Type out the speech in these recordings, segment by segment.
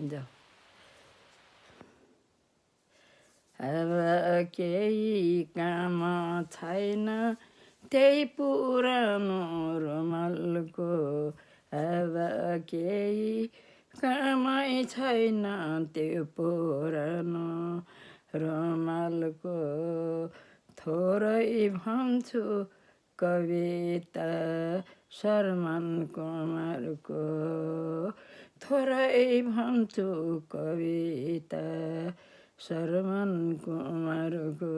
जाऊ। अब केही काम छैन त्यही पुरानो रुमालको, अब केही कामै छैन त्यो पुरानो रुमालको। थोरै भन्छु कविता शर्मन कुमारको, थोरै भन्छु कविता शर्मन कुमारको।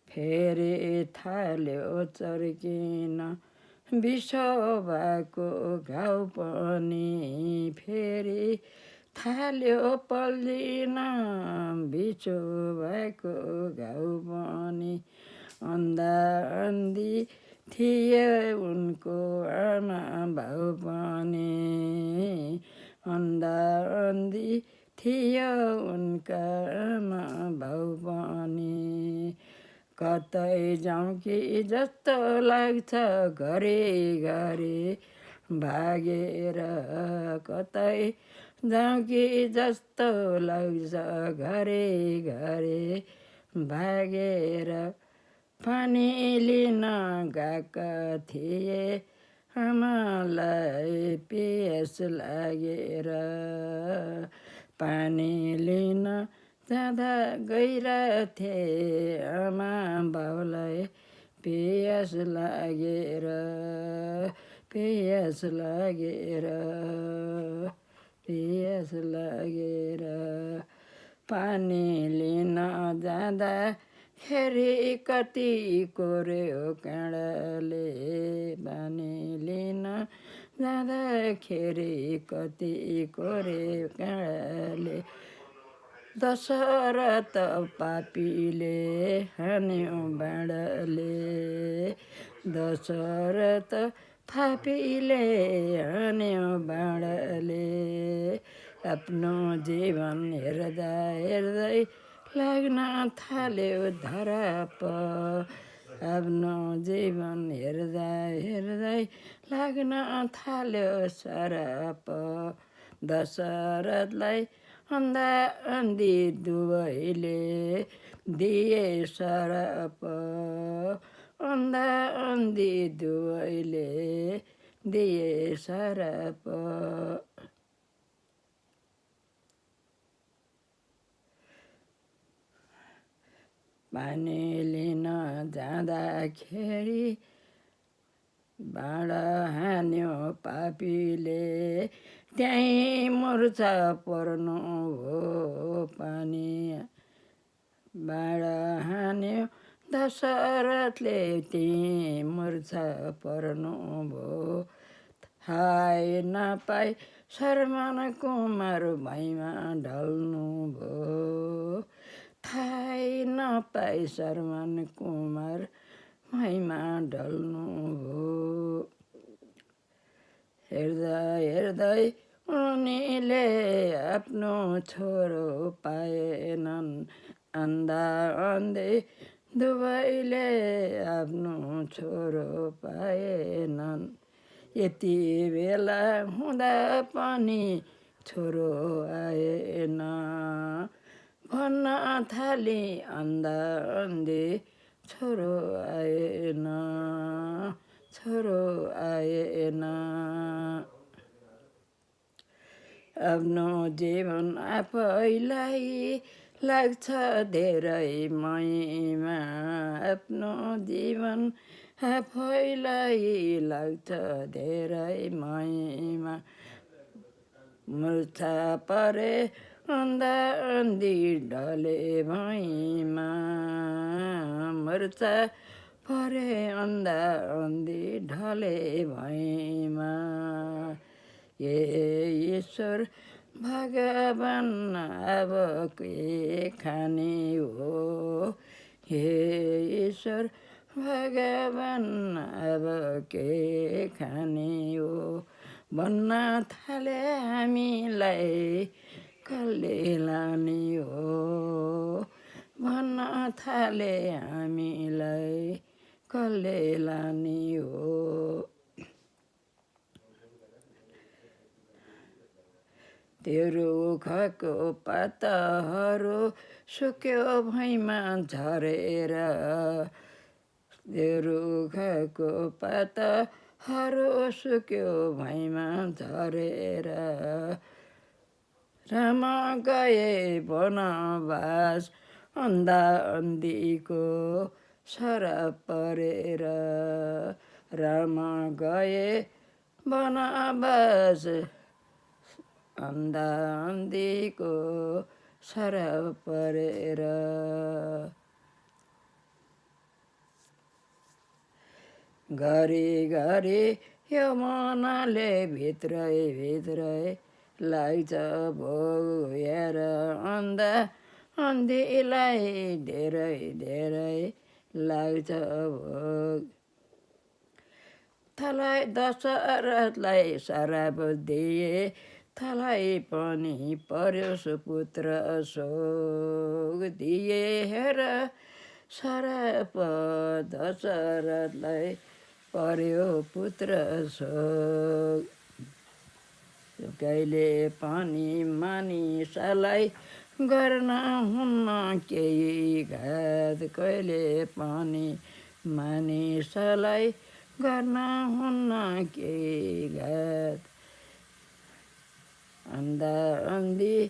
फेरि थाल्यो चर्किन बिसो भएको घाउ पनि, फेरि थाल्यो पल्झिन बिसो भएको घाउ पनि। अन्धा अन्धी थिए उनको आमा बाउ पनि, अन्धा अन्धी थियो उनका आमा बाउ पनि। कतै जाउँ कि जस्तो लाग्छ घरिघरि भागेर, कतै जाउँ कि जस्तो लाग्छ घरिघरि भागेर। पानी लिन गएका थिए आमालाई पियास लागेर, पानी लिन जाँदा गइरहेथे आमा बाउलाई पियास लागेर, पियास लागेर, पियास लागेर। पानी लिन जाँदाखेरि कति कोर्यो काँडाले, पानी लिन जाँदाखेरि कति कोर्यो काँडाले। दशरथ पापीले हान्यो बाँडाले, दशरथ पापीले हान्यो बाँडाले। आफ्नो जीवन हेर्दा हेर्दै लाग्न थाल्यो धराप, आफ्नो जीवन हेर्दा हेर्दै लाग्न थाल्यो सराप। दशरथलाई अन्धा अन्धी दुवैले दिए सराप, अन्धा अन्धी दुवैले दिए सराप। पानी लिन जाँदाखेरि बाँडा हान्यो पापीले, त्यहीँ मुर्छा पर्नु हो पानी। बाँडा हान्यो दशरथले त्यहीँ मुर्छा पर्नु भयो। थाहै नपाई शर्मन कुमार भुइँमा ढल्नु भयो, थाहै नपाई शर्मन कुमार भुइँमा ढल्नु भयो। हेर्दा हेर्दै उनीले आफ्नो छोरो पाएनन्, अन्धा अन्धी दुवैले आफ्नो छोरो पाएनन्। यति बेला हुँदा पनि छोरो आएन, भन्न थाली अन्धा अन्धी छोरो आएन, छोरो आएन। आफ्नो जीवन आफैलाई लाग्छ धेरै महिमा, आफ्नो जीवन आफैलाई लाग्छ धेरै महिमा। मुर्छा परे अन्धा अन्धी ढले भुइँमा, मुर्छा परे अन्धा अन्धी ढले भुइँमा। हे ईश्वर भगवान अब के खाने हो, हे ईश्वर भगवान अब के खाने हो। भन्न थाले हामीलाई कसले लाने हो, भन्न थाले हामीलाई कसले लाने हो। त्यो रुखको पातहरू सुक्यो भुइँमा झरेर त्यो रुखको पातहरू सुक्यो भुइँमा झरेर राम गए वनवास अन्धा अन्धीको सरप परेर राम गए वनवास अन्धा अन्धीको सरप परेर घरि यो मनले भित्रै भित्रै लाग्छ भोग हेर अन्धा अन्धीलाई धेरै धेरै लाग्छ भोग थलाई दशरथलाई श्राप दिए थलाई पनि पर्यो सुपुत्र शोक दिए हेर श्राप दशरथलाई पर्यो पुत्र शोक कहिले पनि मानिसलाई गर्न हुन्न केही घात कहिले पनि मानिसलाई गर्न हुन्न केही घात अन्धा अन्धी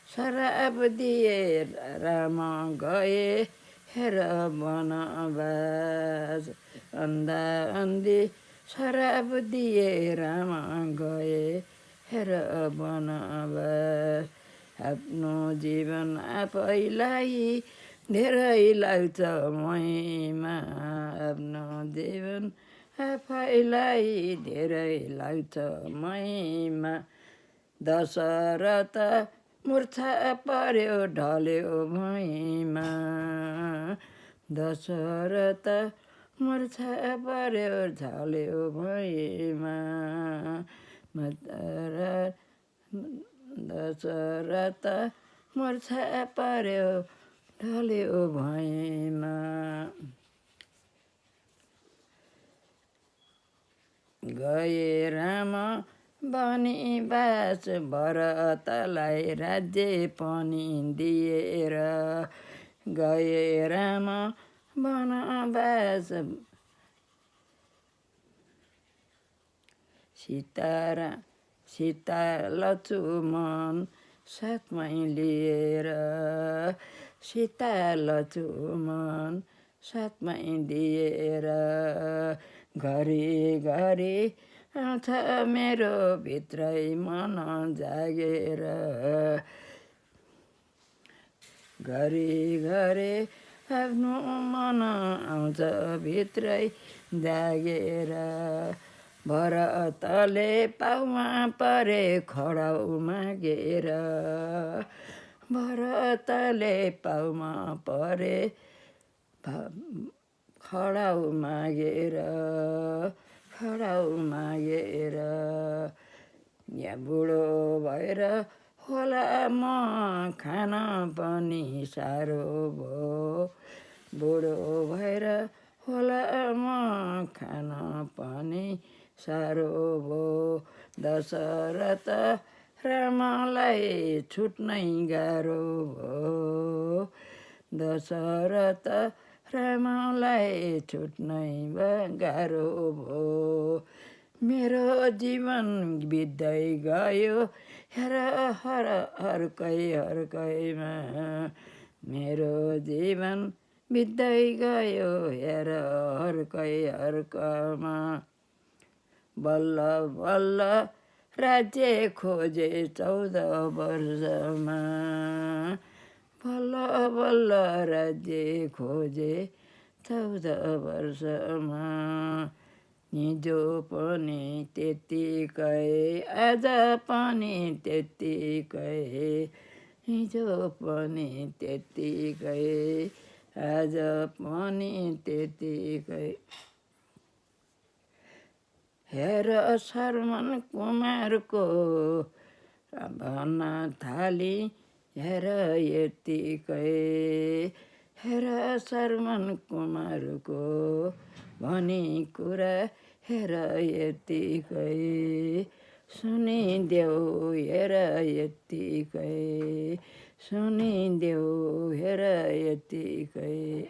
श्राप दिए राम गए हेर वनवास अन्धा अन्धी श्राप दिए राम गए हेर वनवास आफ्नो जीवन आफैलाई धेरै लाग्छ महिमा आफ्नो जीवन आफैलाई धेरै लाग्छ महिमा दशरथ मूर्छा पर्यो ढल्यो भुइँमा दशरथ मूर्छा पर्यो ढल्यो भुइँमा दशरथ मूर्छा पर्यो ढल्यो भुइँमा गए राम वनवास भरतलाई राज्य पनि दिएर गए राम वनवास सीता लक्ष्मण साथमै लिएर सीता लक्ष्मण साथमै दिएर घरि आउँछ मेरो भित्रै मन जागेर घरि आफ्नो मन आउँछ भित्रै जागेर भरतले पाउमा परे खडाउ मागेर भरतले पाउमा परे खडाउ मागेर यहाँ बुढो भएर होला म खान पनि साह्रो भयो बुढो भएर होला म खान पनि साह्रो भयो दशरथ रामलाई छुट्नै गाह्रो भयो दशरथ रामलाई छुट्नै गाह्रो भयो मेरो जीवन बित्दै गयो हेर हर्कैमा मेरो जीवन बित्दै गयो हेर हर्कमा बल्ल बल्ल राज्य खोजे 14 वर्षमा बल्ल बल्ल राज्य खोजे 14 वर्षमा हिजो पनि त्यत्तिकै आज पनि त्यत्तिकै हिजो पनि त्यत्तिकै आज पनि त्यत्तिकै हेर श्रवण कुमारको भन्न थाली हेर यत्तिकै हेर श्रवण कुमारको भनी कुरा हेर यत्तिकै सुनिदेऊ हेर यत्तिकै सुनिदेऊ हेर यत्तिकै